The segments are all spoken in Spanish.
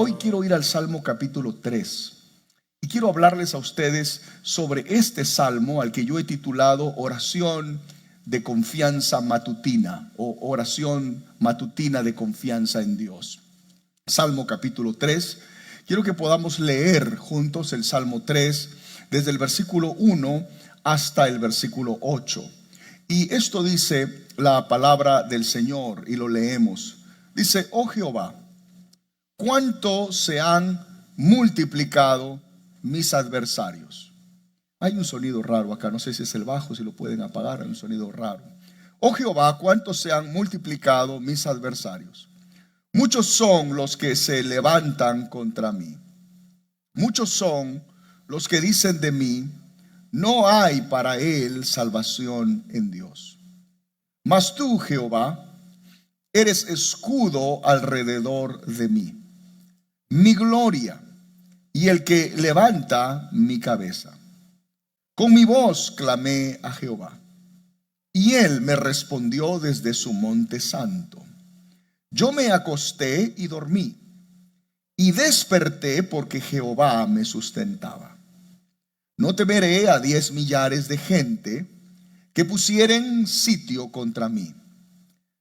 hoy quiero ir al Salmo capítulo 3 y quiero hablarles a ustedes sobre este salmo al que yo he titulado Oración de Confianza Matutina o Oración Matutina de Confianza en Dios. Salmo capítulo 3, quiero que podamos leer juntos el Salmo 3 desde el versículo 1 hasta el versículo 8. Y esto dice la palabra del Señor y lo leemos. Dice: oh Jehová, cuánto se han multiplicado mis adversarios. Hay un sonido raro acá, no sé si es el bajo, si lo pueden apagar, hay un sonido raro. Oh Jehová, cuánto se han multiplicado mis adversarios. Muchos son los que se levantan contra mí. Muchos son los que dicen de mí: no hay para él salvación en Dios. Mas tú, Jehová, eres escudo alrededor de mí, mi gloria y el que levanta mi cabeza. Con mi voz clamé a Jehová, y él me respondió desde su monte santo. Yo me acosté y dormí, y desperté porque Jehová me sustentaba. No temeré a 10 millares de gente que pusieren sitio contra mí.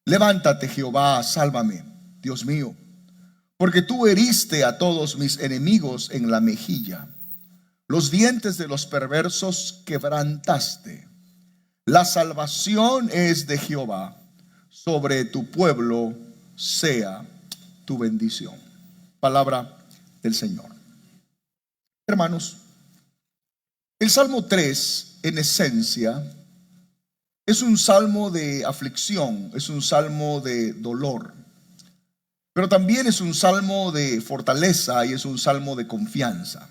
Levántate, Jehová, sálvame, Dios mío, porque tú heriste a todos mis enemigos en la mejilla. Los dientes de los perversos quebrantaste. La salvación es de Jehová, sobre tu pueblo sea tu bendición. Palabra del Señor. Hermanos, el Salmo 3 en esencia es un salmo de aflicción, es un salmo de dolor, pero también es un salmo de fortaleza y es un salmo de confianza.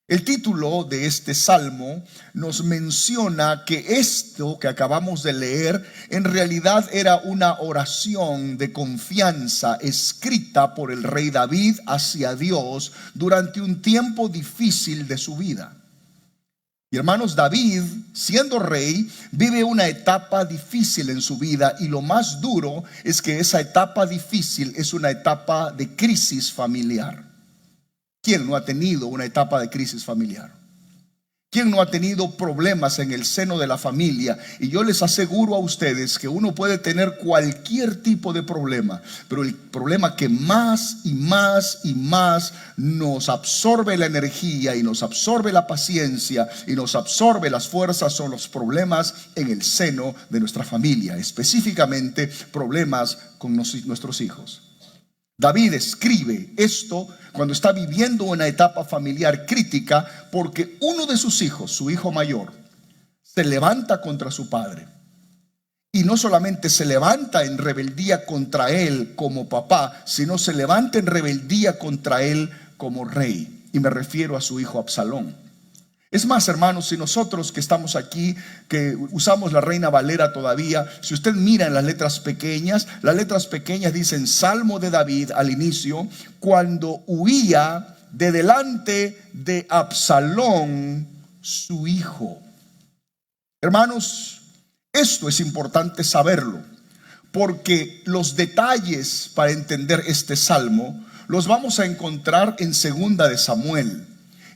El título de este salmo nos menciona que esto que acabamos de leer en realidad era una oración de confianza escrita por el rey David hacia Dios durante un tiempo difícil de su vida. Y hermanos, David, siendo rey, vive una etapa difícil en su vida, y lo más duro es que esa etapa difícil es una etapa de crisis familiar. ¿Quién no ha tenido una etapa de crisis familiar? ¿Quién no ha tenido problemas en el seno de la familia? Y yo les aseguro a ustedes que uno puede tener cualquier tipo de problema, pero el problema que más y más y más nos absorbe la energía y nos absorbe la paciencia y nos absorbe las fuerzas son los problemas en el seno de nuestra familia, específicamente problemas con nuestros hijos. David escribe esto cuando está viviendo una etapa familiar crítica porque uno de sus hijos, su hijo mayor, se levanta contra su padre. Y no solamente se levanta en rebeldía contra él como papá, sino se levanta en rebeldía contra él como rey. Y me refiero a su hijo Absalón. Es más, hermanos, si nosotros que estamos aquí, que usamos la Reina Valera todavía, si usted mira en las letras pequeñas dicen Salmo de David al inicio, cuando huía de delante de Absalón, su hijo. Hermanos, esto es importante saberlo, porque los detalles para entender este salmo los vamos a encontrar en 2 de Samuel.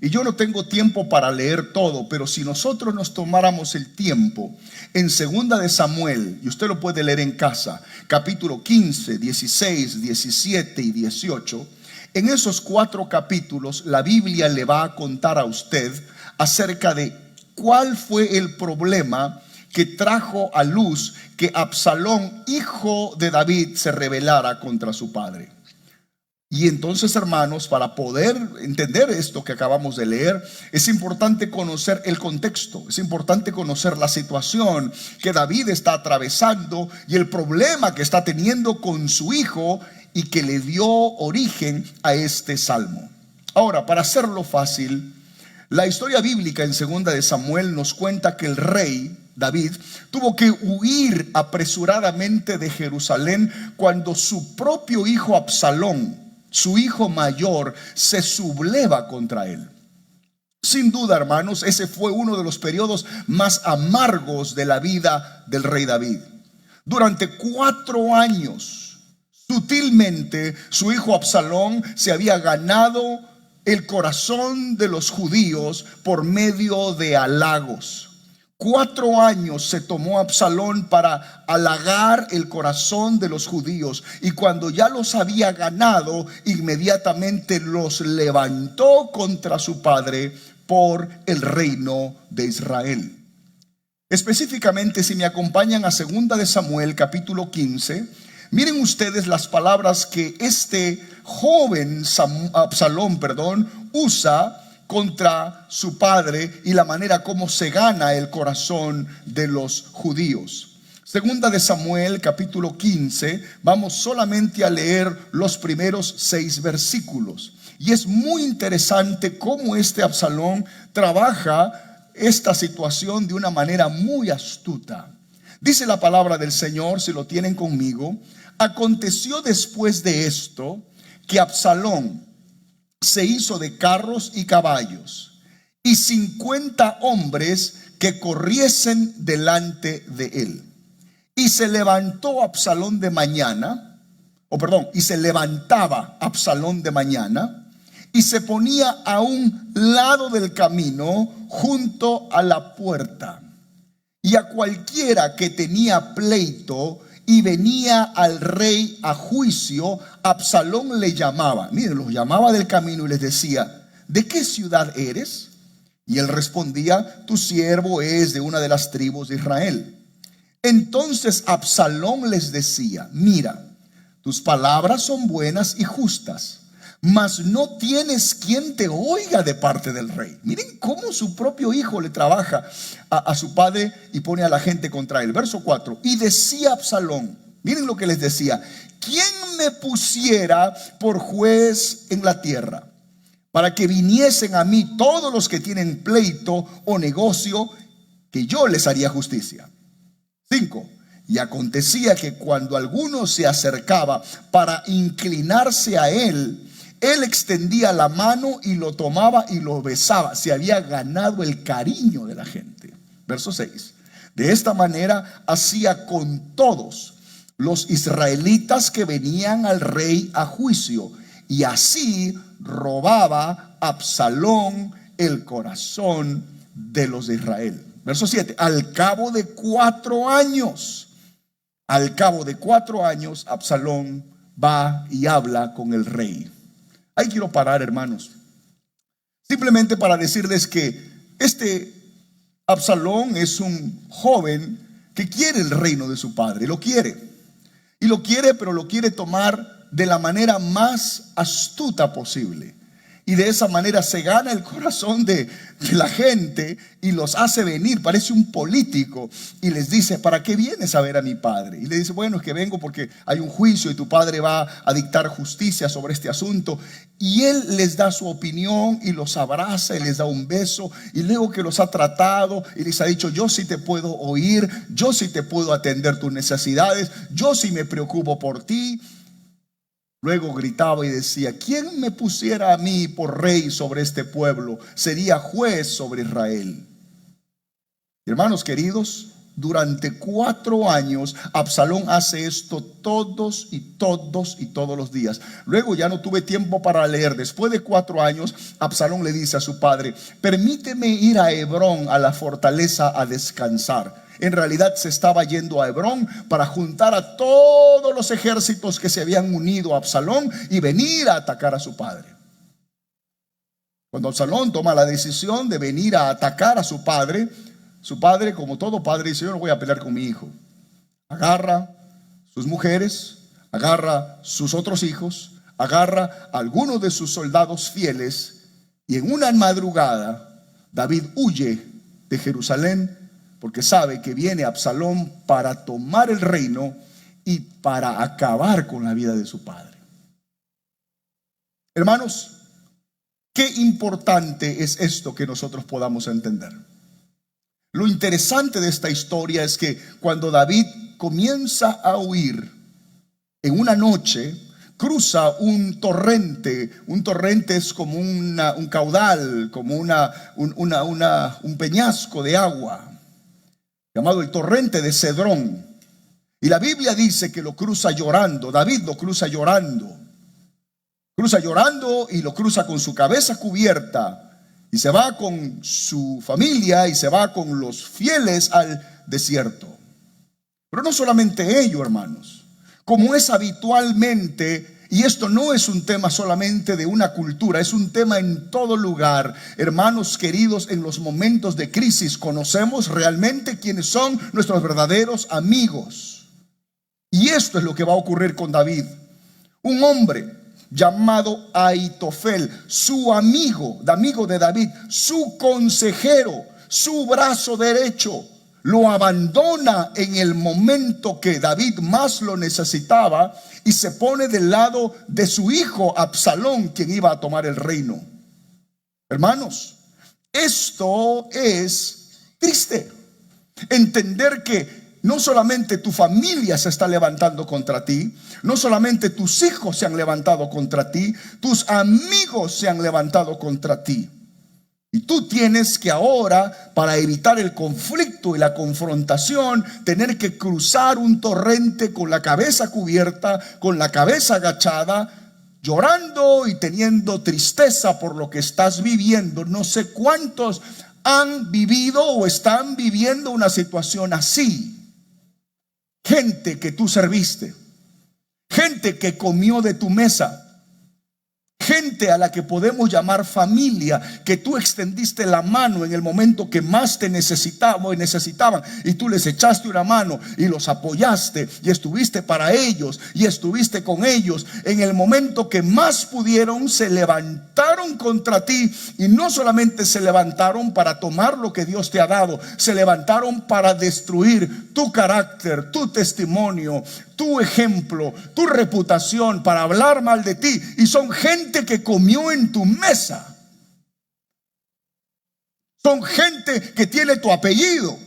Y yo no tengo tiempo para leer todo, pero si nosotros nos tomáramos el tiempo en 2 de Samuel, y usted lo puede leer en casa, capítulo 15, 16, 17 y 18, en esos 4 capítulos la Biblia le va a contar a usted acerca de cuál fue el problema que trajo a luz que Absalón, hijo de David, se rebelara contra su padre. Y entonces, hermanos, para poder entender esto que acabamos de leer, es importante conocer el contexto, es importante conocer la situación que David está atravesando y el problema que está teniendo con su hijo y que le dio origen a este salmo. Ahora, para hacerlo fácil, la historia bíblica en 2 de Samuel nos cuenta que el rey David tuvo que huir apresuradamente de Jerusalén cuando su propio hijo Absalón, su hijo mayor, se subleva contra él. Sin duda, hermanos, ese fue uno de los periodos más amargos de la vida del rey David. Durante 4 años, su Sutilmente su hijo Absalón se había ganado el corazón de los judíos por medio de halagos. 4 años se tomó Absalón para halagar el corazón de los judíos, y cuando ya los había ganado, inmediatamente los levantó contra su padre por el reino de Israel. Específicamente, si me acompañan a 2 de Samuel capítulo 15, miren ustedes las palabras que este joven Absalón, usa contra su padre y la manera como se gana el corazón de los judíos. 2 de Samuel capítulo 15, vamos solamente a leer los primeros 6 versículos. Y es muy interesante cómo este Absalón trabaja esta situación de una manera muy astuta. Dice la palabra del Señor, si lo tienen conmigo: aconteció después de esto que Absalón se hizo de carros y caballos y 50 hombres que corriesen delante de él. Y se levantó Absalón de mañana, y se levantaba Absalón de mañana y se ponía a un lado del camino junto a la puerta. Y a cualquiera que tenía pleito y venía al rey a juicio, Absalón le llamaba. Miren, los llamaba del camino y les decía: ¿de qué ciudad eres? Y él respondía: tu siervo es de una de las tribus de Israel. Entonces Absalón les decía: mira, tus palabras son buenas y justas, mas no tienes quien te oiga de parte del rey. Miren cómo su propio hijo le trabaja a su padre y pone a la gente contra él. Verso 4: y decía Absalón, miren lo que les decía: ¿quién me pusiera por juez en la tierra, para que viniesen a mí todos los que tienen pleito o negocio, que yo les haría justicia? 5: y acontecía que cuando alguno se acercaba para inclinarse a él, él extendía la mano y lo tomaba y lo besaba. Se había ganado el cariño de la gente. Verso 6: de esta manera hacía con todos los israelitas que venían al rey a juicio, y así robaba Absalón el corazón de los de Israel. Verso 7: al cabo de 4 años, Absalón va y habla con el rey. Ahí quiero parar, hermanos, simplemente para decirles que este Absalón es un joven que quiere el reino de su padre. Lo quiere, pero lo quiere tomar de la manera más astuta posible. Y de esa manera se gana el corazón de la gente y los hace venir. Parece un político y les dice: ¿para qué vienes a ver a mi padre? Y le dice: bueno, es que vengo porque hay un juicio y tu padre va a dictar justicia sobre este asunto. Y él les da su opinión y los abraza y les da un beso. Y luego que los ha tratado y les ha dicho: yo sí te puedo oír, yo sí te puedo atender tus necesidades, yo sí me preocupo por ti. Luego gritaba y decía: ¿quién me pusiera a mí por rey sobre este pueblo? Sería juez sobre Israel. Hermanos queridos, durante 4 años Absalón hace esto todos los días. Luego ya no tuve tiempo para leer. Después de 4 años, Absalón le dice a su padre: permíteme ir a Hebrón, a la fortaleza, a descansar. En realidad se estaba yendo a Hebrón para juntar a todos los ejércitos que se habían unido a Absalón y venir a atacar a su padre. Cuando Absalón toma la decisión de venir a atacar a su padre, como todo padre, dice: yo no voy a pelear con mi hijo. Agarra sus mujeres, agarra sus otros hijos, agarra a algunos de sus soldados fieles, y en una madrugada David huye de Jerusalén, porque sabe que viene Absalón para tomar el reino y para acabar con la vida de su padre. Hermanos, qué importante es esto que nosotros podamos entender. Lo interesante de esta historia es que cuando David comienza a huir en una noche, cruza un torrente. Un torrente es como un caudal, como un peñasco de agua, llamado el torrente de Cedrón. Y la Biblia dice que lo cruza llorando. David lo cruza llorando. Cruza llorando y lo cruza con su cabeza cubierta. Y se va con su familia y se va con los fieles al desierto. Pero no solamente ello, hermanos. Como es habitualmente, y esto no es un tema solamente de una cultura, es un tema en todo lugar. Hermanos queridos, en los momentos de crisis conocemos realmente quiénes son nuestros verdaderos amigos. Y esto es lo que va a ocurrir con David. Un hombre llamado Ahitofel, su amigo de David, su consejero, su brazo derecho, lo abandona en el momento que David más lo necesitaba y se pone del lado de su hijo Absalón, quien iba a tomar el reino. Hermanos, esto es triste. Entender que no solamente tu familia se está levantando contra ti, no solamente tus hijos se han levantado contra ti, tus amigos se han levantado contra ti. Y tú tienes que ahora, para evitar el conflicto y la confrontación, tener que cruzar un torrente con la cabeza cubierta, con la cabeza agachada, llorando y teniendo tristeza por lo que estás viviendo. No sé cuántos han vivido o están viviendo una situación así. Gente que tú serviste, gente que comió de tu mesa, gente a la que podemos llamar familia, que tú extendiste la mano en el momento que más te necesitaban y tú les echaste una mano y los apoyaste y estuviste para ellos y estuviste con ellos. En el momento que más pudieron, se levantaron contra ti, y no solamente se levantaron para tomar lo que Dios te ha dado, se levantaron para destruir tu carácter, tu testimonio, tu ejemplo, tu reputación, para hablar mal de ti. Y son gente que comió en tu mesa. Son gente que tiene tu apellido.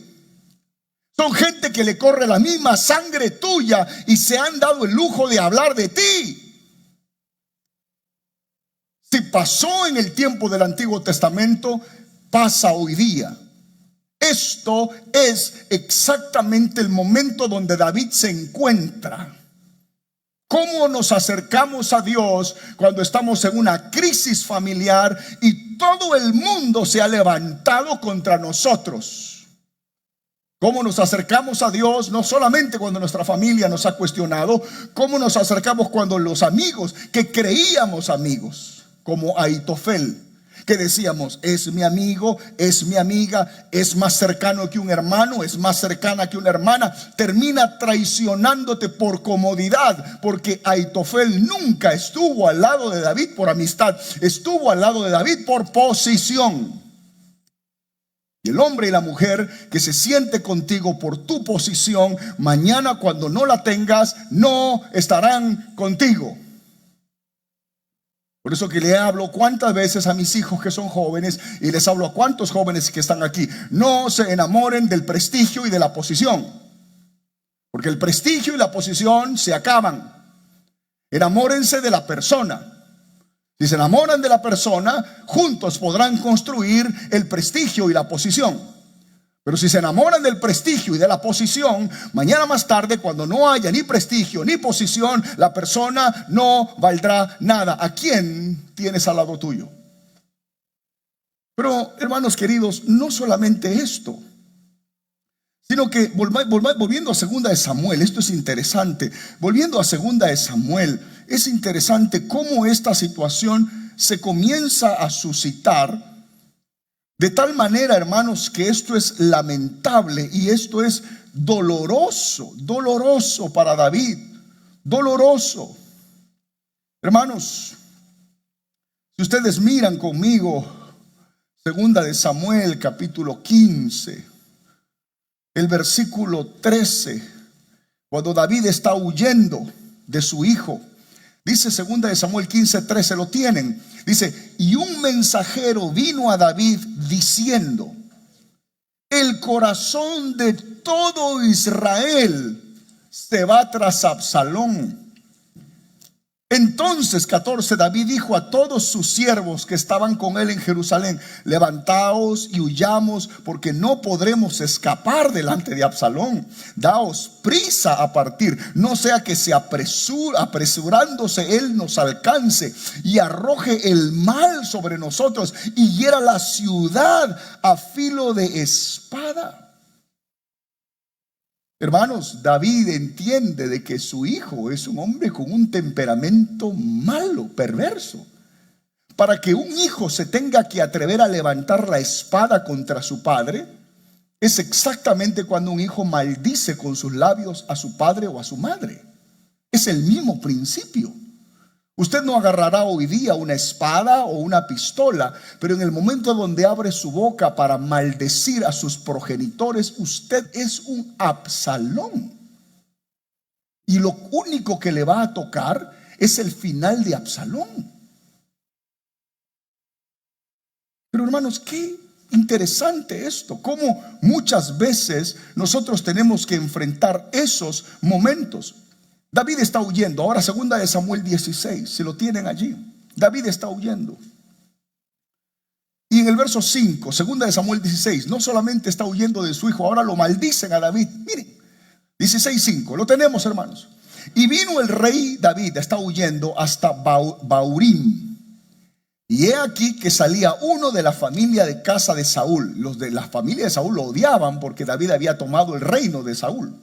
Son gente que le corre la misma sangre tuya y se han dado el lujo de hablar de ti. Si pasó en el tiempo del Antiguo Testamento, pasa hoy día. Esto es exactamente el momento donde David se encuentra. ¿Cómo nos acercamos a Dios cuando estamos en una crisis familiar y todo el mundo se ha levantado contra nosotros? ¿Cómo nos acercamos a Dios no solamente cuando nuestra familia nos ha cuestionado? ¿Cómo nos acercamos cuando los amigos que creíamos amigos, como Ahitofel, que decíamos, es mi amigo, es mi amiga, es más cercano que un hermano, es más cercana que una hermana, termina traicionándote por comodidad? Porque Ahitofel nunca estuvo al lado de David por amistad, estuvo al lado de David por posición. Y el hombre y la mujer que se siente contigo por tu posición, mañana cuando no la tengas, no estarán contigo. Por eso que le hablo cuántas veces a mis hijos que son jóvenes, y les hablo a cuántos jóvenes que están aquí: no se enamoren del prestigio y de la posición, porque el prestigio y la posición se acaban. Enamórense de la persona. Si se enamoran de la persona, juntos podrán construir el prestigio y la posición. Pero si se enamoran del prestigio y de la posición, mañana más tarde, cuando no haya ni prestigio ni posición, la persona no valdrá nada. ¿A quién tienes al lado tuyo? Pero, hermanos queridos, no solamente esto, sino que volviendo a 2 de Samuel, esto es interesante. Volviendo a 2 de Samuel, es interesante cómo esta situación se comienza a suscitar. De tal manera, hermanos, que esto es lamentable y esto es doloroso para David, doloroso. Hermanos, si ustedes miran conmigo 2 de Samuel capítulo 15, el versículo 13, cuando David está huyendo de su hijo, dice 2 de Samuel 15, 13, lo tienen. Dice, y un mensajero vino a David diciendo: el corazón de todo Israel se va tras Absalón. Entonces, 14, David dijo a todos sus siervos que estaban con él en Jerusalén: levantaos y huyamos, porque no podremos escapar delante de Absalón. Daos prisa a partir, no sea que apresurándose él nos alcance y arroje el mal sobre nosotros y hiera la ciudad a filo de espada. Hermanos, David entiende de que su hijo es un hombre con un temperamento malo, perverso. Para que un hijo se tenga que atrever a levantar la espada contra su padre, es exactamente cuando un hijo maldice con sus labios a su padre o a su madre. Es el mismo principio. Usted no agarrará hoy día una espada o una pistola, pero en el momento donde abre su boca para maldecir a sus progenitores, usted es un Absalón. Y lo único que le va a tocar es el final de Absalón. Pero hermanos, qué interesante esto, cómo muchas veces nosotros tenemos que enfrentar esos momentos. David está huyendo. Ahora 2 Samuel 16, si lo tienen allí. David está huyendo. Y en el verso 5, 2 Samuel 16, no solamente está huyendo de su hijo, ahora lo maldicen a David. Miren, 16:5, lo tenemos, hermanos. Y vino el rey David, está huyendo hasta Baurim. Y he aquí que salía uno de la familia de casa de Saúl. Los de la familia de Saúl lo odiaban porque David había tomado el reino de Saúl,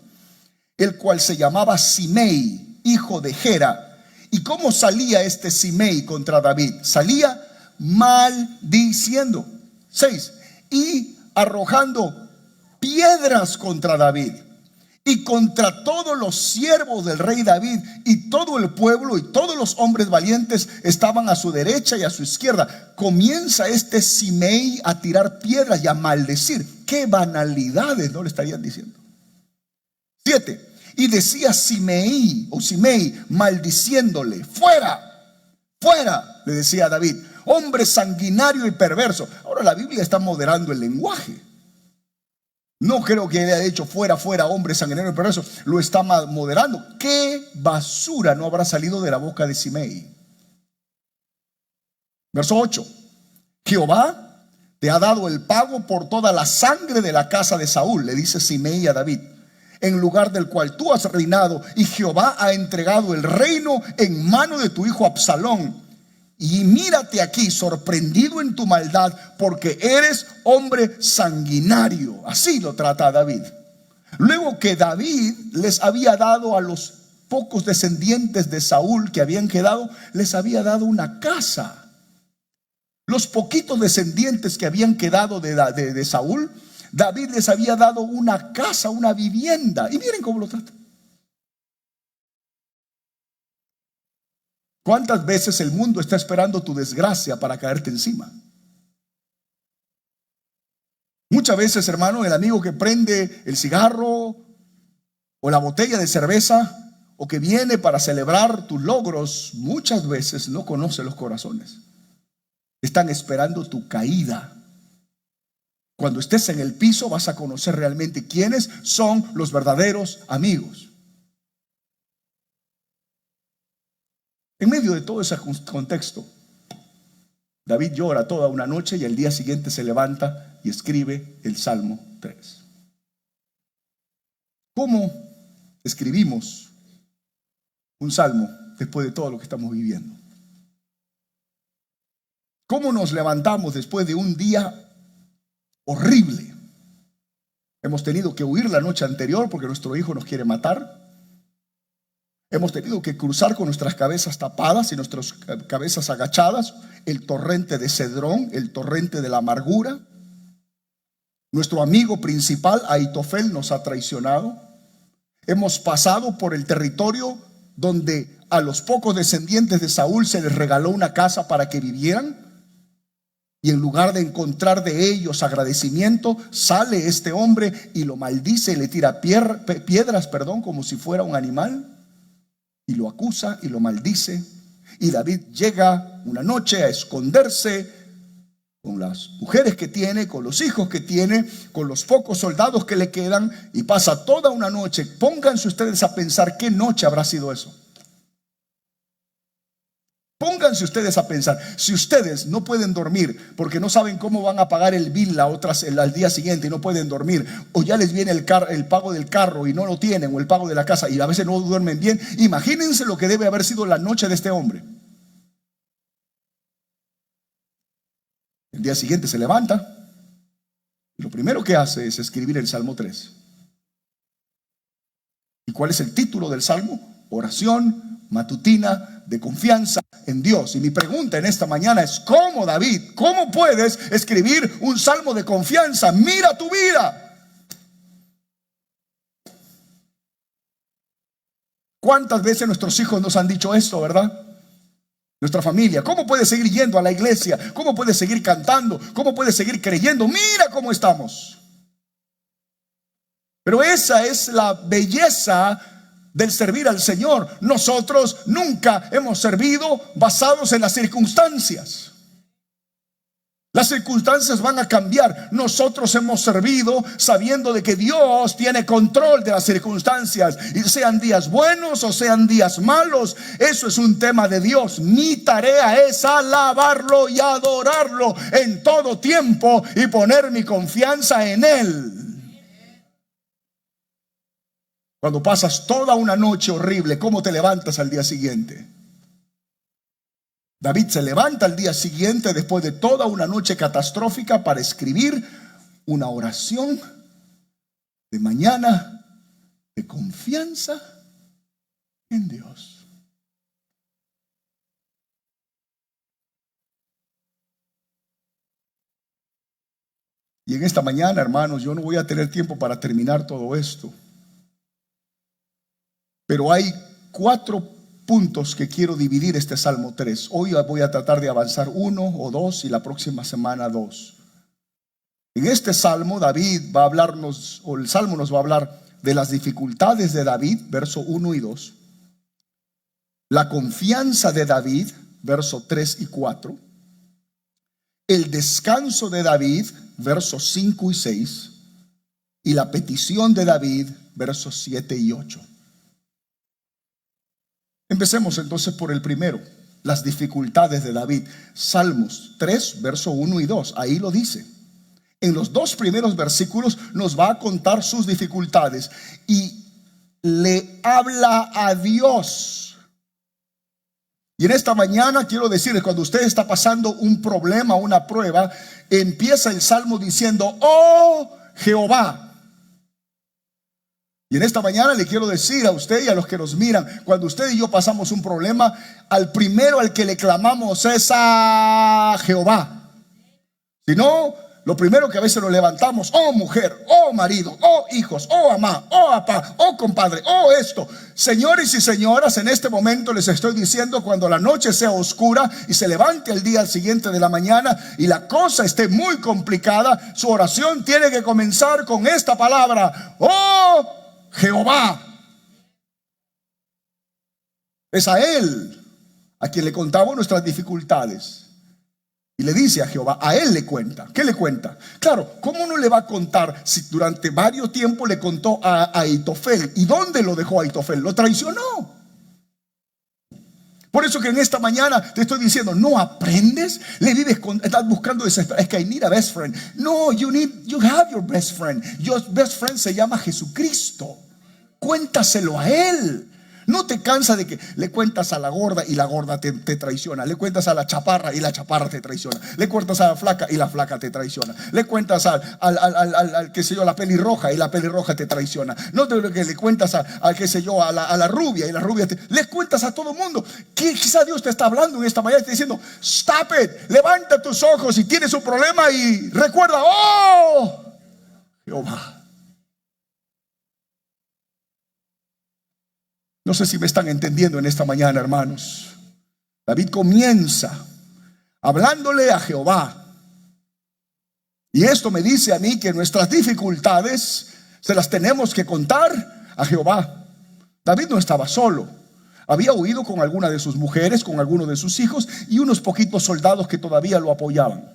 el cual se llamaba Simei, hijo de Gera. ¿Y cómo salía este Simei contra David? Salía maldiciendo. 6. Y arrojando piedras contra David y contra todos los siervos del rey David, y todo el pueblo y todos los hombres valientes estaban a su derecha y a su izquierda. Comienza este Simei a tirar piedras y a maldecir. Qué banalidades no le estarían diciendo. 7. Y decía Simei maldiciéndole: fuera, fuera, le decía a David, hombre sanguinario y perverso. Ahora la Biblia está moderando el lenguaje. No creo que haya dicho fuera, fuera, hombre sanguinario y perverso. Lo está moderando. ¿Qué basura no habrá salido de la boca de Simei? Verso 8. Jehová te ha dado el pago por toda la sangre de la casa de Saúl, le dice Simei a David, en lugar del cual tú has reinado, y Jehová ha entregado el reino en mano de tu hijo Absalón. Y mírate aquí, sorprendido en tu maldad, porque eres hombre sanguinario. Así lo trata David. Luego que David les había dado a los pocos descendientes de Saúl que habían quedado, les había dado una casa. Los poquitos descendientes que habían quedado de Saúl, David les había dado una casa, una vivienda. Y miren cómo lo trata. ¿Cuántas veces el mundo está esperando tu desgracia para caerte encima? Muchas veces, hermano, el amigo que prende el cigarro o la botella de cerveza, o que viene para celebrar tus logros, muchas veces no conoce los corazones. Están esperando tu caída. Cuando estés en el piso vas a conocer realmente quiénes son los verdaderos amigos. En medio de todo ese contexto, David llora toda una noche y al día siguiente se levanta y escribe el Salmo 3. ¿Cómo escribimos un salmo después de todo lo que estamos viviendo? ¿Cómo nos levantamos después de un día horrible? Hemos tenido que huir la noche anterior porque nuestro hijo nos quiere matar. Hemos tenido que cruzar con nuestras cabezas tapadas y nuestras cabezas agachadas el torrente de Cedrón, el torrente de la amargura. Nuestro amigo principal, Ahitofel, nos ha traicionado. Hemos pasado por el territorio donde a los pocos descendientes de Saúl se les regaló una casa para que vivieran. Y en lugar de encontrar de ellos agradecimiento, sale este hombre y lo maldice y le tira piedras, como si fuera un animal. Y lo acusa y lo maldice. Y David llega una noche a esconderse con las mujeres que tiene, con los hijos que tiene, con los pocos soldados que le quedan, y pasa toda una noche. Pónganse ustedes a pensar qué noche habrá sido eso. pónganse ustedes a pensar, si ustedes no pueden dormir porque no saben cómo van a pagar el bill al día siguiente y no pueden dormir, o ya les viene el pago del carro y no lo tienen, o el pago de la casa y a veces no duermen bien, imagínense lo que debe haber sido la noche de este hombre. El día siguiente se levanta y lo primero que hace es escribir el Salmo 3. ¿Y cuál es el título del Salmo? Oración matutina de confianza en Dios. Y mi pregunta en esta mañana es: ¿cómo, David? ¿Cómo puedes escribir un salmo de confianza? Mira tu vida. ¿Cuántas veces nuestros hijos nos han dicho esto, verdad? Nuestra familia, ¿cómo puedes seguir yendo a la iglesia? ¿Cómo puedes seguir cantando? ¿Cómo puedes seguir creyendo? Mira cómo estamos. Pero esa es la belleza del servir al Señor. Nosotros nunca hemos servido basados en las circunstancias. Las circunstancias van a cambiar. Nosotros hemos servido sabiendo de que Dios tiene control de las circunstancias, y sean días buenos o sean días malos, eso es un tema de Dios. Mi tarea es alabarlo y adorarlo en todo tiempo y poner mi confianza en Él. Cuando pasas toda una noche horrible, ¿cómo te levantas al día siguiente? David se levanta al día siguiente después de toda una noche catastrófica para escribir una oración de mañana de confianza en Dios. Y en esta mañana, hermanos, yo no voy a tener tiempo para terminar todo esto, pero hay 4 puntos que quiero dividir este Salmo 3. Hoy voy a tratar de avanzar 1 o 2 y la próxima semana 2. En este Salmo David va a hablarnos, o el Salmo nos va a hablar de las dificultades de David, verso 1 y 2. La confianza de David, verso 3 y 4. El descanso de David, versos 5 y 6. Y la petición de David, versos 7 y 8. Empecemos entonces por el primero, las dificultades de David. Salmos 3, verso 1 y 2, ahí lo dice. En los 2 primeros versículos nos va a contar sus dificultades y le habla a Dios. Y en esta mañana quiero decirles, cuando usted está pasando un problema, una prueba, empieza el Salmo diciendo: oh Jehová. Y en esta mañana le quiero decir a usted y a los que nos miran, cuando usted y yo pasamos un problema, al primero al que le clamamos es a Jehová. Si no, lo primero que a veces nos levantamos: oh mujer, oh marido, oh hijos, oh mamá, oh papá, oh compadre, oh esto. Señores y señoras, en este momento les estoy diciendo, cuando la noche sea oscura y se levante el día siguiente de la mañana y la cosa esté muy complicada, su oración tiene que comenzar con esta palabra: oh Jehová. Es a Él a quien le contamos nuestras dificultades. Y le dice a Jehová, a Él le cuenta. ¿Qué le cuenta? Claro, ¿cómo no le va a contar si durante varios tiempos le contó a Ahitofel? ¿Y dónde lo dejó Ahitofel? Lo traicionó. Por eso que en esta mañana te estoy diciendo, no aprendes, le vives estás buscando desesperación. Es que I need a best friend. No, you have your best friend. Your best friend se llama Jesucristo. Cuéntaselo a Él. No te cansa de que le cuentas a la gorda y la gorda te traiciona. Le cuentas a la chaparra y la chaparra te traiciona. Le cuentas a la flaca y la flaca te traiciona. Le cuentas al qué sé yo, a la pelirroja y la pelirroja te traiciona. No te que le cuentas a qué sé yo, a la rubia y la rubia le cuentas a todo el mundo. Que quizá Dios te está hablando en esta mañana, te está diciendo: stop it, levanta tus ojos si tienes un problema y recuerda: oh Jehová. No sé si me están entendiendo en esta mañana, hermanos. David comienza hablándole a Jehová. Y esto me dice a mí que nuestras dificultades se las tenemos que contar a Jehová. David no estaba solo. Había huido con alguna de sus mujeres, con alguno de sus hijos y unos poquitos soldados que todavía lo apoyaban.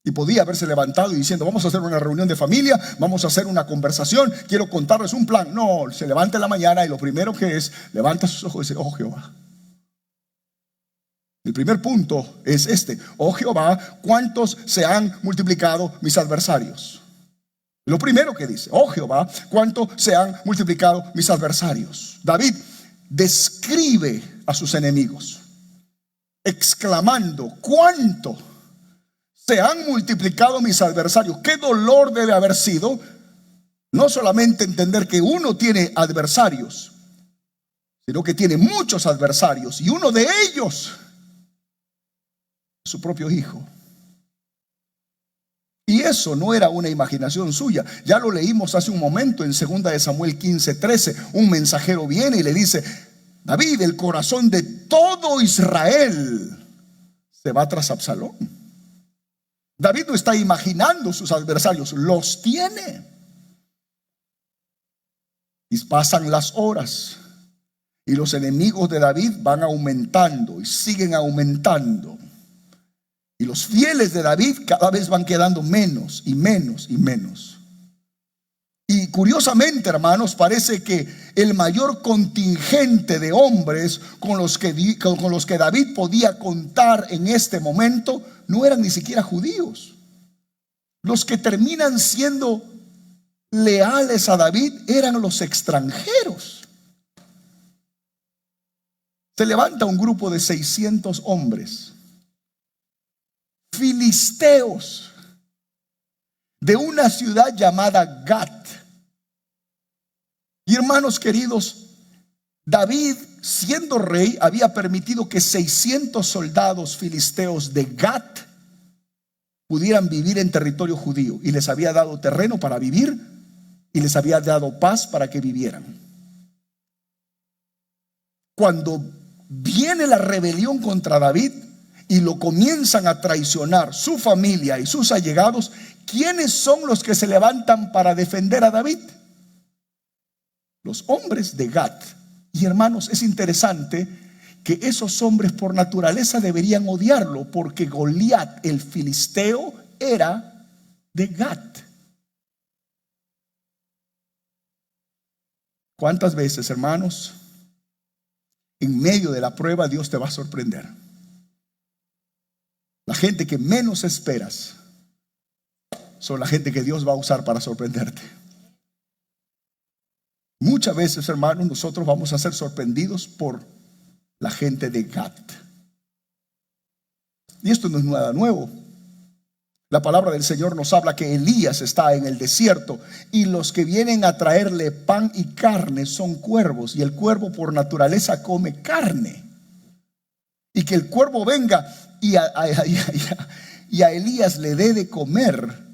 Y podía haberse levantado y diciendo: vamos a hacer una reunión de familia, vamos a hacer una conversación, quiero contarles un plan. No, se levanta en la mañana y lo primero que es, levanta sus ojos y dice: oh Jehová. El primer punto es este: oh Jehová, ¿cuántos se han multiplicado mis adversarios? Lo primero que dice: oh Jehová, ¿cuánto se han multiplicado mis adversarios? David describe a sus enemigos exclamando: ¿cuánto se han multiplicado mis adversarios? Qué dolor debe haber sido no solamente entender que uno tiene adversarios, sino que tiene muchos adversarios, y uno de ellos, su propio hijo. Y eso no era una imaginación suya. Ya lo leímos hace un momento en 2 de Samuel 15:13. Un mensajero viene y le dice: David, el corazón de todo Israel se va tras Absalón. David no está imaginando sus adversarios, los tiene. Y pasan las horas y los enemigos de David van aumentando y siguen aumentando. Y los fieles de David cada vez van quedando menos y menos y menos. Y curiosamente, hermanos, parece que el mayor contingente de hombres con los que David podía contar en este momento no eran ni siquiera judíos. Los que terminan siendo leales a David eran los extranjeros. Se levanta un grupo de 600 hombres filisteos de una ciudad llamada Gat. Y hermanos queridos, David, siendo rey, había permitido que 600 soldados filisteos de Gat pudieran vivir en territorio judío, y les había dado terreno para vivir y les había dado paz para que vivieran. Cuando viene la rebelión contra David y lo comienzan a traicionar su familia y sus allegados, ¿quiénes son los que se levantan para defender a David? Los hombres de Gat. Y hermanos, es interesante que esos hombres por naturaleza deberían odiarlo, porque Goliat, el filisteo, era de Gat. ¿Cuántas veces, hermanos, en medio de la prueba Dios te va a sorprender? La gente que menos esperas son la gente que Dios va a usar para sorprenderte. Muchas veces, hermanos, nosotros vamos a ser sorprendidos por la gente de Gat. Y esto no es nada nuevo. La palabra del Señor nos habla que Elías está en el desierto y los que vienen a traerle pan y carne son cuervos, y el cuervo por naturaleza come carne. Y que el cuervo venga y a Elías le dé de comer,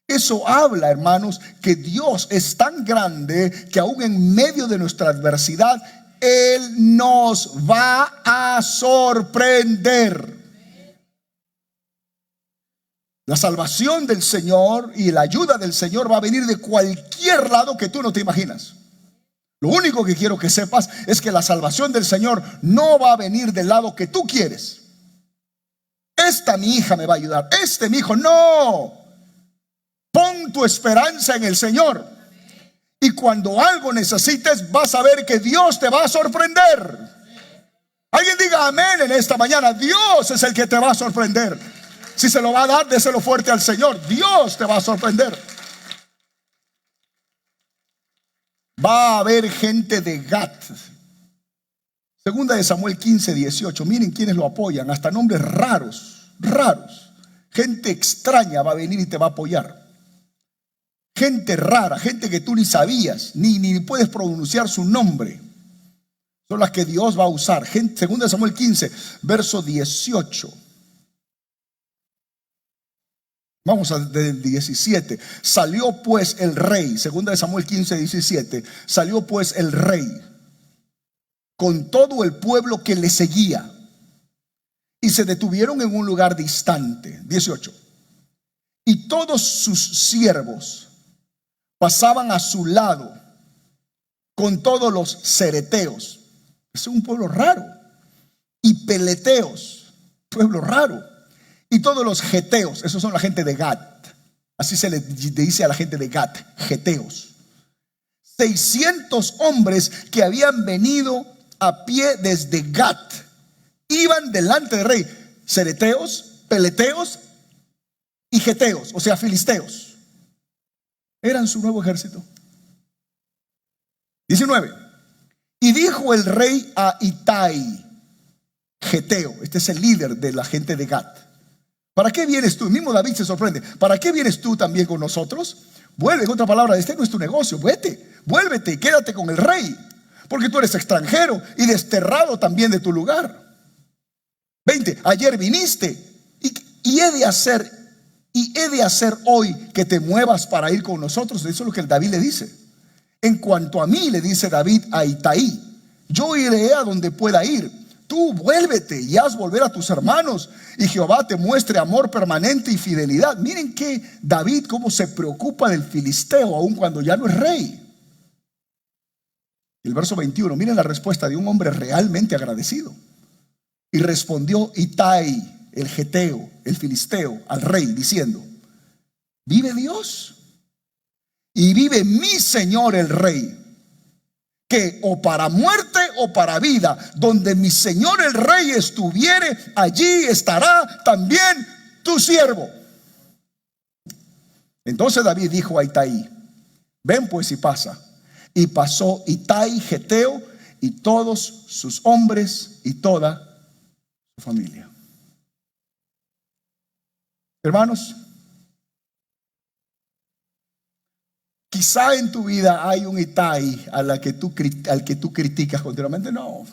eso habla, hermanos, que Dios es tan grande que aún en medio de nuestra adversidad Él nos va a sorprender. La salvación del Señor y la ayuda del Señor va a venir de cualquier lado que tú no te imaginas. Lo único que quiero que sepas es que la salvación del Señor no va a venir del lado que tú quieres. Esta mi hija me va a ayudar, mi hijo, no. Pon tu esperanza en el Señor, y cuando algo necesites vas a ver que Dios te va a sorprender. Alguien diga amén en esta mañana. Dios es el que te va a sorprender. Si se lo va a dar, déselo fuerte al Señor. Dios te va a sorprender. Va a haber gente de Gat. 2 de Samuel 15:18. Miren quienes lo apoyan. Hasta nombres raros. Gente extraña va a venir y te va a apoyar. Gente rara, gente que tú ni sabías, ni puedes pronunciar su nombre. Son las que Dios va a usar. 2 de Samuel 15, verso 18. Vamos al 17. Salió pues el rey, 2 de Samuel 15, 17. Salió pues el rey con todo el pueblo que le seguía, y se detuvieron en un lugar distante. 18. Y todos sus siervos pasaban a su lado con todos los cereteos. Es un pueblo raro. Y peleteos, pueblo raro. y todos los geteos, esos son la gente de Gat, así se le dice a la gente de Gat, geteos. 600 hombres que habían venido a pie desde Gat, iban delante del rey, cereteos, peleteos y geteos, o sea, filisteos. Eran su nuevo ejército. 19. Y dijo el rey a Itai, geteo, este es el líder de la gente de Gat: ¿para qué vienes tú? El mismo David se sorprende. ¿Para qué vienes tú también con nosotros? Vuelve, en otra palabra, este no es tu negocio. Vuélvete y quédate con el rey, porque tú eres extranjero y desterrado también de tu lugar. 20. Ayer viniste y he de hacer hoy que te muevas para ir con nosotros. Eso es lo que el David le dice. En cuanto a mí, le dice David a Itai, yo iré a donde pueda ir. Tú vuélvete y haz volver a tus hermanos, y Jehová te muestre amor permanente y fidelidad. Miren que David cómo se preocupa del filisteo aun cuando ya no es rey. El verso 21, miren la respuesta de un hombre realmente agradecido. Y respondió Itai, el geteo, el filisteo, al rey, diciendo: vive Dios y vive mi señor el rey, que o para muerte o para vida, donde mi señor el rey estuviere, allí estará también tu siervo. Entonces David dijo a Itai: ven pues y pasa. Y pasó Itai geteo y todos sus hombres y toda su familia. Hermanos, quizá en tu vida hay un Itai al que tú criticas continuamente. No.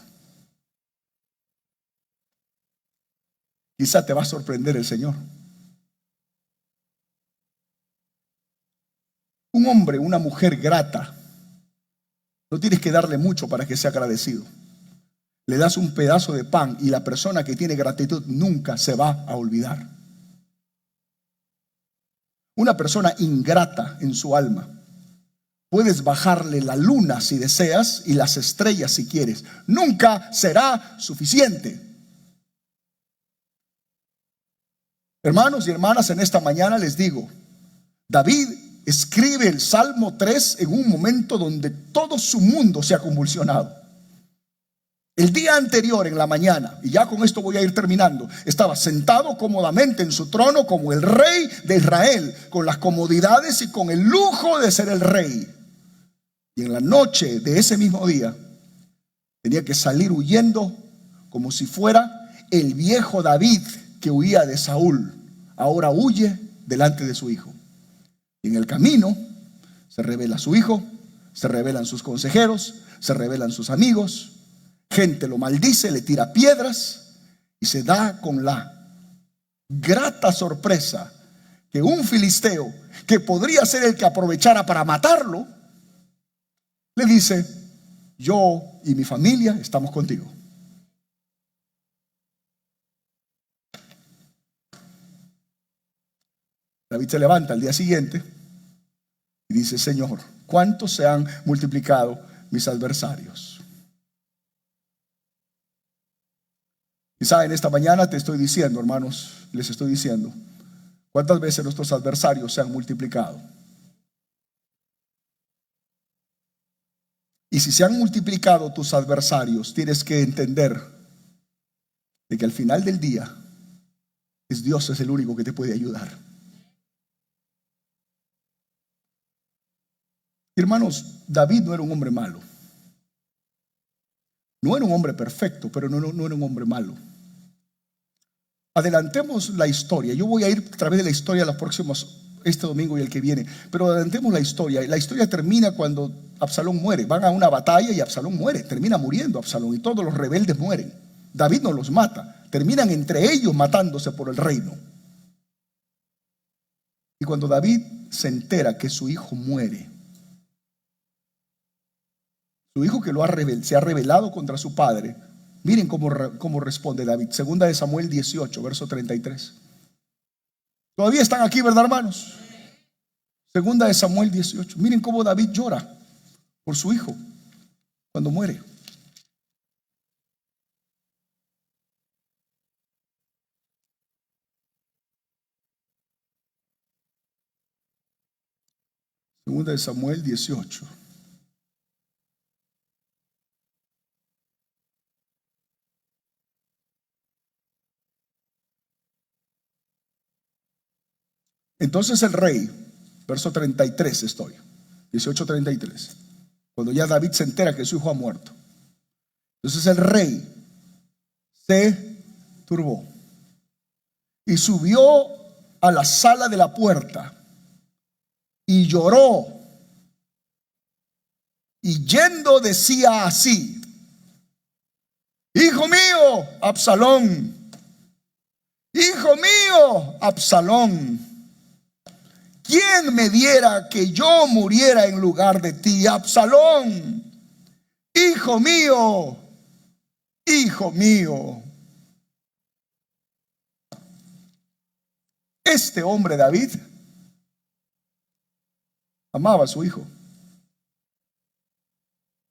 Quizá te va a sorprender el Señor. Un hombre, una mujer grata, no tienes que darle mucho para que sea agradecido. Le das un pedazo de pan y la persona que tiene gratitud nunca se va a olvidar. Una persona ingrata en su alma, puedes bajarle la luna si deseas y las estrellas si quieres, nunca será suficiente. Hermanos y hermanas, en esta mañana les digo, David escribe el Salmo 3 en un momento donde todo su mundo se ha convulsionado. El día anterior, en la mañana, y ya con esto voy a ir terminando, estaba sentado cómodamente en su trono como el rey de Israel, con las comodidades y con el lujo de ser el rey. Y en la noche de ese mismo día tenía que salir huyendo como si fuera el viejo David que huía de Saúl. Ahora huye delante de su hijo. Y en el camino se revela su hijo, se revelan sus consejeros, se revelan sus amigos. Gente lo maldice, le tira piedras y se da con la grata sorpresa que un filisteo que podría ser el que aprovechara para matarlo, le dice: yo y mi familia estamos contigo. David se levanta al día siguiente y dice: Señor, ¿cuántos se han multiplicado mis adversarios? Quizá en esta mañana te estoy diciendo, hermanos, les estoy diciendo, ¿cuántas veces nuestros adversarios se han multiplicado? Y si se han multiplicado tus adversarios, tienes que entender de que al final del día Dios es el único que te puede ayudar. Hermanos, David no era un hombre malo. No era un hombre perfecto, pero no era un hombre malo. Adelantemos la historia. Yo voy a ir a través de la historia los próximos, este domingo y el que viene. Pero adelantemos la historia. La historia termina cuando Absalón muere. Van a una batalla y Absalón muere. Termina muriendo Absalón y todos los rebeldes mueren. David no los mata. Terminan entre ellos matándose por el reino. Y cuando David se entera que su hijo muere, su hijo que se ha rebelado contra su padre, miren cómo responde David. Segunda de Samuel 18, verso 33. Todavía están aquí, ¿verdad, hermanos? Segunda de Samuel 18. Miren cómo David llora por su hijo cuando muere. Segunda de Samuel 18. Entonces el rey, verso 33 estoy, 18:33, cuando ya David se entera que su hijo ha muerto. Entonces el rey se turbó y subió a la sala de la puerta y lloró, y yendo decía así: hijo mío, Absalón, hijo mío, Absalón, ¿quién me diera que yo muriera en lugar de ti, Absalón? Hijo mío, hijo mío. Este hombre David amaba a su hijo.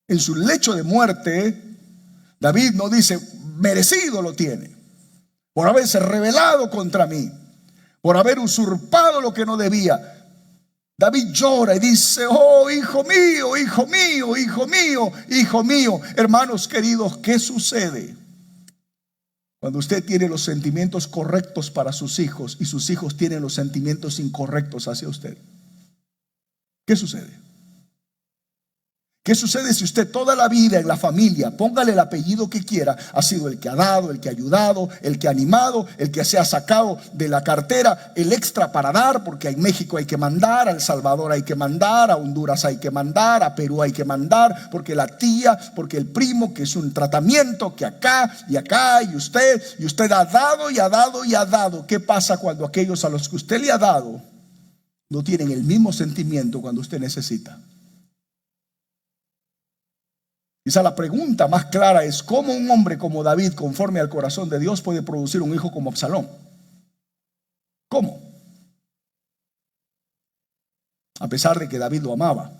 En su lecho de muerte, David no dice: merecido lo tiene por haberse rebelado contra mí, por haber usurpado lo que no debía. David llora y dice: oh, hijo mío, hijo mío, hijo mío, hijo mío. Hermanos queridos, ¿qué sucede cuando usted tiene los sentimientos correctos para sus hijos y sus hijos tienen los sentimientos incorrectos hacia usted? ¿Qué sucede? ¿Qué sucede si usted toda la vida en la familia, póngale el apellido que quiera, ha sido el que ha dado, el que ha ayudado, el que ha animado, el que se ha sacado de la cartera el extra para dar, porque en México hay que mandar, a El Salvador hay que mandar, a Honduras hay que mandar, a Perú hay que mandar, porque la tía, porque el primo, que es un tratamiento, que acá, y usted ha dado y ha dado y ha dado? ¿Qué pasa cuando aquellos a los que usted le ha dado no tienen el mismo sentimiento cuando usted necesita? Quizá la pregunta más clara es: ¿cómo un hombre como David, conforme al corazón de Dios, puede producir un hijo como Absalón? ¿Cómo? A pesar de que David lo amaba,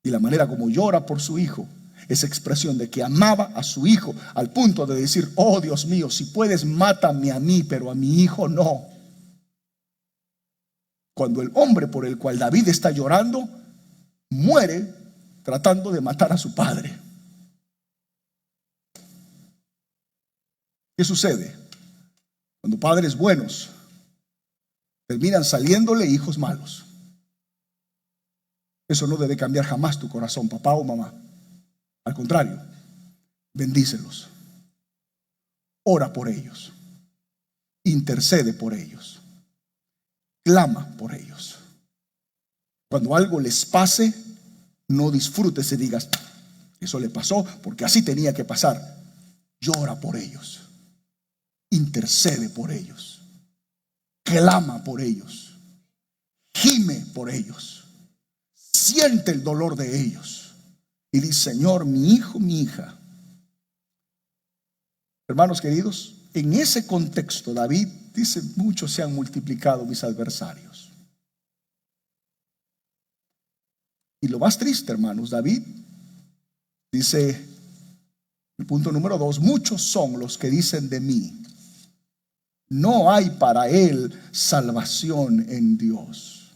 y la manera como llora por su hijo es expresión de que amaba a su hijo, al punto de decir: oh Dios mío, si puedes, mátame a mí, pero a mi hijo no. Cuando el hombre por el cual David está llorando muere tratando de matar a su padre. ¿Qué sucede? Cuando padres buenos terminan saliéndole hijos malos. Eso no debe cambiar jamás tu corazón, papá o mamá. Al contrario, bendícelos, ora por ellos, intercede por ellos, clama por ellos. Cuando algo les pase, no disfrutes y digas: eso le pasó porque así tenía que pasar. Llora por ellos, intercede por ellos, clama por ellos, gime por ellos, siente el dolor de ellos y dice: Señor, mi hijo, mi hija. Hermanos queridos, en ese contexto David dice: muchos se han multiplicado mis adversarios. Y lo más triste, hermanos, David dice, el punto número 2: muchos son los que dicen de mí: no hay para él salvación en Dios.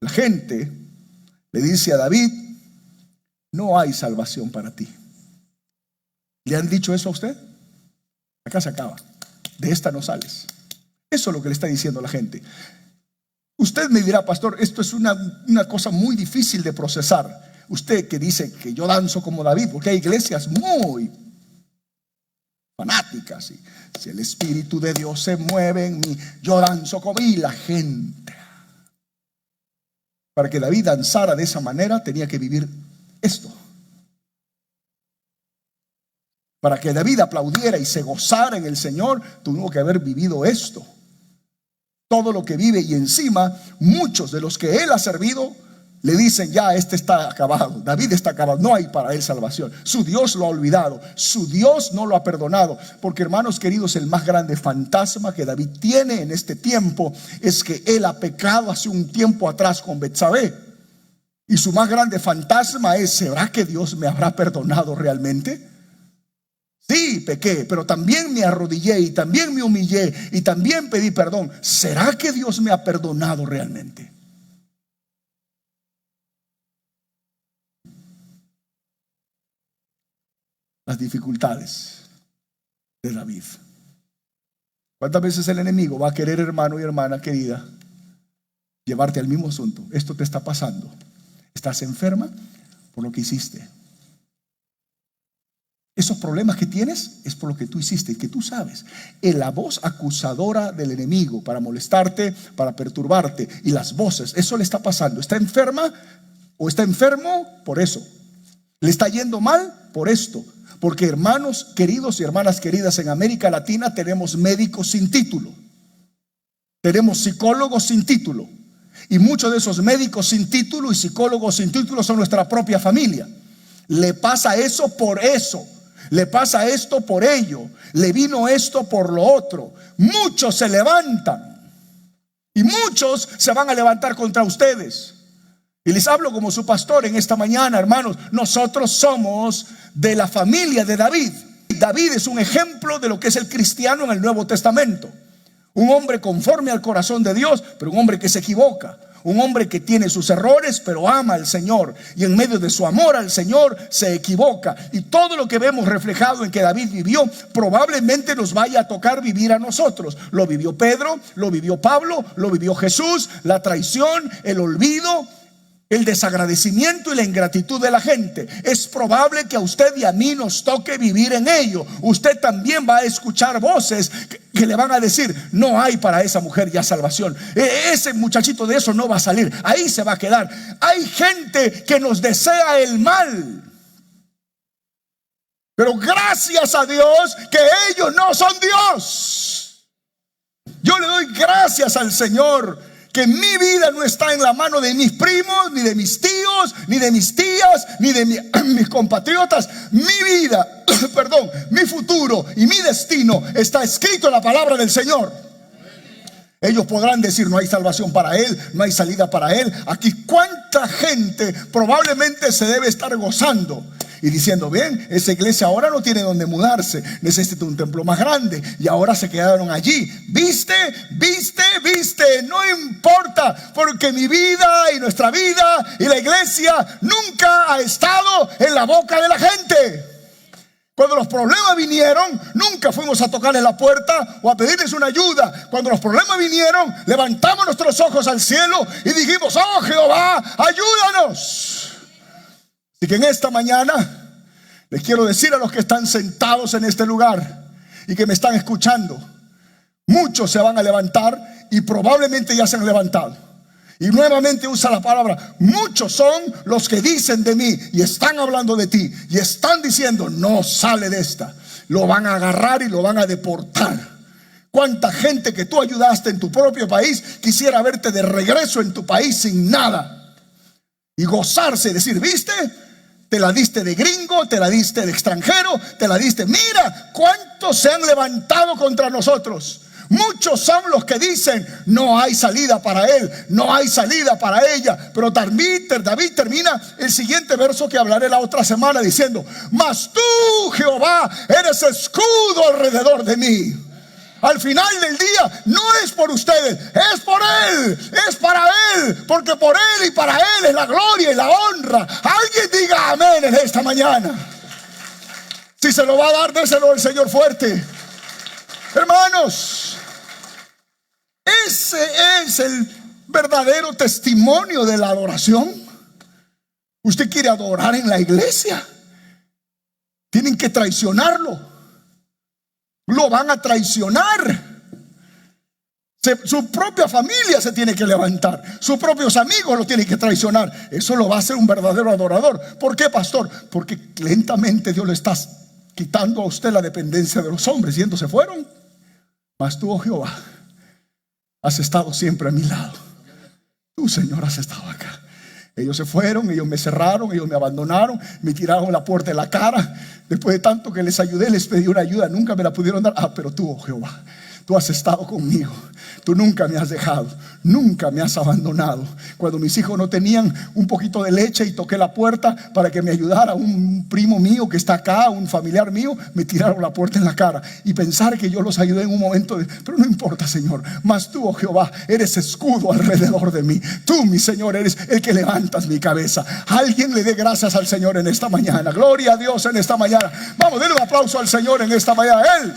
La gente le dice a David: no hay salvación para ti. ¿Le han dicho eso a usted? Acá se acaba, de esta no sales. Eso es lo que le está diciendo la gente. Usted me dirá: pastor, esto es una cosa muy difícil de procesar. Usted que dice que yo danzo como David, porque hay iglesias muy fanáticas, y si el Espíritu de Dios se mueve en mí, yo danzo como... Y la gente, para que David danzara de esa manera, tenía que vivir esto. Para que David aplaudiera y se gozara en el Señor, tuvo que haber vivido esto. Todo lo que vive, y encima muchos de los que él ha servido le dicen: ya este está acabado, David está acabado, no hay para él salvación, su Dios lo ha olvidado, su Dios no lo ha perdonado. Porque, hermanos queridos, el más grande fantasma que David tiene en este tiempo es que él ha pecado hace un tiempo atrás con Betsabé, y su más grande fantasma es: ¿será que Dios me habrá perdonado realmente? Sí, pequé, pero también me arrodillé y también me humillé y también pedí perdón. ¿Será que Dios me ha perdonado realmente? las dificultades de David. ¿Cuántas veces el enemigo va a querer, hermano y hermana querida, llevarte al mismo asunto? Esto te está pasando. Estás enferma por lo que hiciste. Esos problemas que tienes es por lo que tú hiciste, que tú sabes. La voz acusadora del enemigo para molestarte, para perturbarte, y las voces, eso le está pasando. ¿Está enferma o está enfermo? Por eso. ¿Le está yendo mal? Por esto. Porque, hermanos queridos y hermanas queridas, en América Latina tenemos médicos sin título, tenemos psicólogos sin título, y muchos de esos médicos sin título y psicólogos sin título son nuestra propia familia. Le pasa eso por eso, le pasa esto por ello, le vino esto por lo otro. Muchos se levantan y muchos se van a levantar contra ustedes. Y les hablo como su pastor en esta mañana, hermanos. Nosotros somos de la familia de David. David es un ejemplo de lo que es el cristiano en el Nuevo Testamento. Un hombre conforme al corazón de Dios, pero un hombre que se equivoca. Un hombre que tiene sus errores, pero ama al Señor. Y en medio de su amor al Señor se equivoca. Y todo lo que vemos reflejado en que David vivió, probablemente nos vaya a tocar vivir a nosotros. Lo vivió Pedro, lo vivió Pablo, lo vivió Jesús. La traición, el olvido, el desagradecimiento y la ingratitud de la gente. Es probable que a usted y a mí nos toque vivir en ello. Usted también va a escuchar voces que le van a decir: no hay para esa mujer ya salvación, ese muchachito de eso no va a salir, ahí se va a quedar. Hay gente que nos desea el mal, pero gracias a Dios que ellos no son Dios. Yo le doy gracias al Señor que mi vida no está en la mano de mis primos, ni de mis tíos, ni de mis tías, ni de mis compatriotas. Mi vida, perdón, mi futuro y mi destino está escrito en la palabra del Señor. Ellos podrán decir: no hay salvación para él, no hay salida para él. Aquí cuánta gente probablemente se debe estar gozando y diciendo: bien, esa iglesia ahora no tiene donde mudarse, necesita un templo más grande, y ahora se quedaron allí. ¿Viste? No importa, porque mi vida y nuestra vida y la iglesia nunca ha estado en la boca de la gente. Cuando los problemas vinieron, nunca fuimos a tocarles la puerta o a pedirles una ayuda. Cuando los problemas vinieron, levantamos nuestros ojos al cielo y dijimos: oh Jehová, ayúdanos. Así que en esta mañana les quiero decir a los que están sentados en este lugar y que me están escuchando: muchos se van a levantar y probablemente ya se han levantado. Y nuevamente usa la palabra: muchos son los que dicen de mí y están hablando de ti y están diciendo: no sale de esta. Lo van a agarrar y lo van a deportar. Cuánta gente que tú ayudaste en tu propio país quisiera verte de regreso en tu país sin nada y gozarse y decir: ¿viste? Te la diste de gringo, te la diste de extranjero, te la diste. Mira cuántos se han levantado contra nosotros. Muchos son los que dicen: no hay salida para él, no hay salida para ella. Pero David termina el siguiente verso que hablaré la otra semana diciendo: mas tú, Jehová, eres escudo alrededor de mí. Al final del día no es por ustedes, es por él, es para él, porque por él y para él es la gloria y la honra. Alguien diga amén en esta mañana. Si se lo va a dar, déselo al Señor fuerte. Hermanos, ese es el verdadero testimonio de la adoración. Usted quiere adorar en la iglesia, tienen que traicionarlo. Lo van a traicionar. Su propia familia se tiene que levantar, sus propios amigos lo tienen que traicionar. Eso lo va a hacer un verdadero adorador. ¿Por qué, pastor? Porque lentamente Dios le está quitando a usted la dependencia de los hombres. Y se fueron. Mas tú, oh Jehová, has estado siempre a mi lado. Tú, Señor, has estado acá. Ellos se fueron, ellos me cerraron, ellos me abandonaron, me tiraron la puerta en la cara. Después de tanto que les ayudé, les pedí una ayuda, nunca me la pudieron dar. Pero tú, oh Jehová, tú has estado conmigo. tú nunca me has dejado, nunca me has abandonado. Cuando mis hijos no tenían un poquito de leche y toqué la puerta para que me ayudara un primo mío que está acá, un familiar mío, me tiraron la puerta en la cara. Y pensar que yo los ayudé en un momento pero no importa, Señor, mas tú, oh Jehová, eres escudo alrededor de mí. Tú, mi Señor, eres el que levantas mi cabeza. Alguien le dé gracias al Señor en esta mañana. Gloria a Dios en esta mañana. Vamos, denle un aplauso al Señor en esta mañana. Él